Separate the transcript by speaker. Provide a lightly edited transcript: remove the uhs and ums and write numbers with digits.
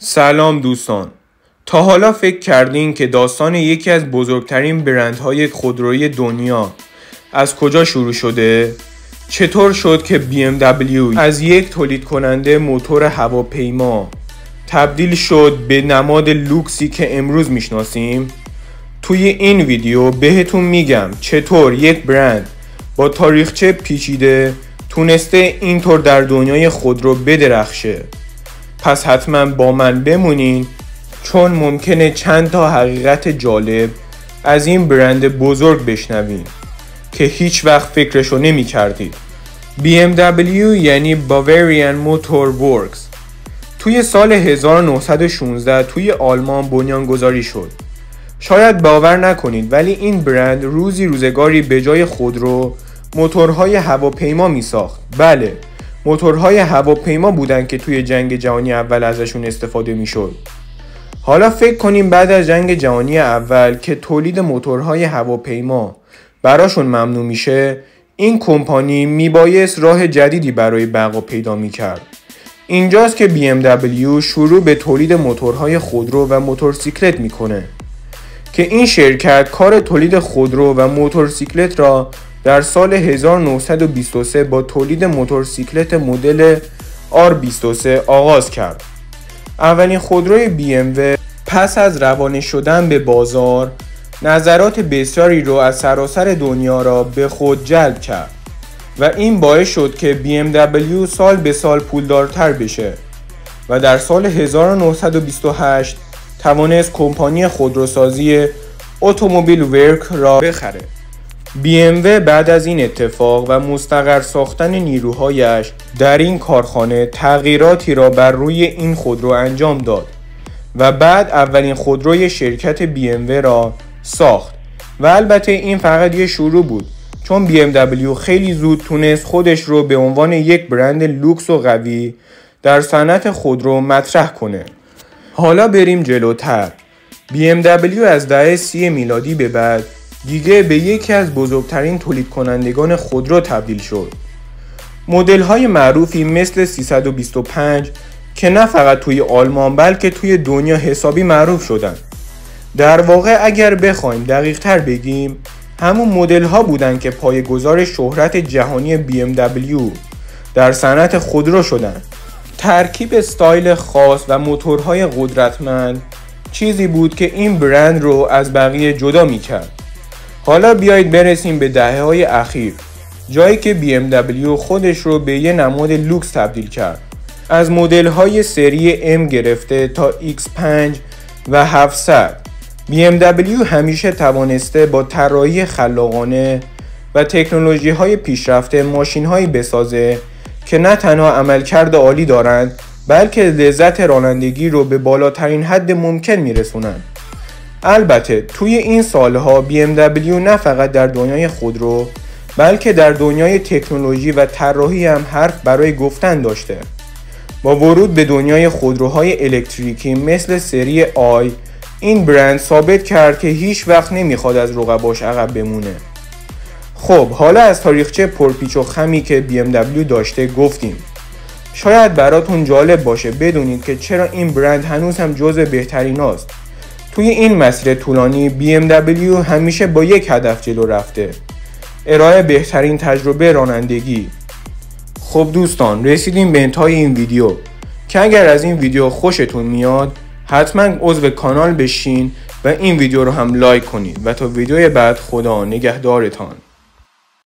Speaker 1: سلام دوستان، تا حالا فکر کردین که داستان یکی از بزرگترین برندهای خودرویی دنیا از کجا شروع شده؟ چطور شد که BMW از یک تولید کننده موتور هواپیما تبدیل شد به نماد لوکسی که امروز میشناسیم؟ توی این ویدیو بهتون میگم چطور یک برند با تاریخچه پیچیده تونسته اینطور در دنیای خودرو بدرخشه. پس حتما با من بمونین چون ممکنه چند تا حقیقت جالب از این برند بزرگ بشنوین که هیچ وقت فکرشو نمی کردید. BMW یعنی Bavarian Motor Works توی سال 1916 توی آلمان بنیانگذاری شد. شاید باور نکنید ولی این برند روزگاری به جای خودرو موتورهای هواپیما می ساخت. بله، موتورهای هواپیما بودن که توی جنگ جهانی اول ازشون استفاده می شد. حالا فکر کنیم بعد از جنگ جهانی اول که تولید موتورهای هواپیما براشون ممنوع میشه، این کمپانی میبایست راه جدیدی برای بقا پیدا میکرد. اینجاست که BMW شروع به تولید موتورهای خودرو و موتورسیکلت میکنه که این شرکت کار تولید خودرو و موتورسیکلت را در سال 1923 با تولید موتورسیکلت مدل R23 آغاز کرد. اولین خودروی BMW پس از روانه شدن به بازار نظرات بسیاری رو از سراسر دنیا را به خود جلب کرد و این باعث شد که BMW سال به سال پولدارتر بشه و در سال 1928 توانست کمپانی خودروسازی اتومبیل ورک را بخره. BMW بعد از این اتفاق و مستقر ساختن نیروهایش در این کارخانه تغییراتی را بر روی این خودرو انجام داد و بعد اولین خودروی شرکت BMW را ساخت. و البته این فقط یه شروع بود چون BMW خیلی زود تونست خودش رو به عنوان یک برند لوکس و قوی در صنعت خودرو مطرح کنه. حالا بریم جلوتر. BMW از دهه 30 میلادی به بعد دیگه به یکی از بزرگترین تولید کنندگان خودرو تبدیل شد. مدل های معروفی مثل 325 که نه فقط توی آلمان بلکه توی دنیا حسابی معروف شدن. در واقع اگر بخوایم دقیق تر بگیم همون مدل ها بودن که پایه‌گذار شهرت جهانی BMW در صنعت خودرو شدن. ترکیب استایل خاص و موتورهای قدرتمند چیزی بود که این برند رو از بقیه جدا می کرد. حالا بیایید برسیم به دهه‌های اخیر، جایی که BMW خودش رو به یه نماد لوکس تبدیل کرد. از مدل‌های سری M گرفته تا X5 و 700 BMW همیشه توانسته با طراحی خلاقانه و تکنولوژی‌های پیشرفته ماشین‌هایی بسازه که نه تنها عملکرد عالی دارند بلکه لذت رانندگی رو به بالاترین حد ممکن میرسونند. البته توی این سالها BMW نه فقط در دنیای خودرو بلکه در دنیای تکنولوژی و طراحی هم حرف برای گفتن داشته. با ورود به دنیای خودروهای الکتریکی مثل سری آی، این برند ثابت کرد که هیچ وقت نمیخواد از رقباش عقب بمونه. خب حالا از تاریخچه پرپیچ و خمی که BMW داشته گفتیم. شاید براتون جالب باشه بدونید که چرا این برند هنوز هم جزو بهترین هاست. توی این مسیر طولانی BMW همیشه با یک هدف جلو رفته: ارائه بهترین تجربه رانندگی. خب دوستان، رسیدیم به انتهای این ویدیو که اگر از این ویدیو خوشتون میاد حتما عضو کانال بشین و این ویدیو رو هم لایک کنید و تا ویدیوی بعد خدا نگهدارتان.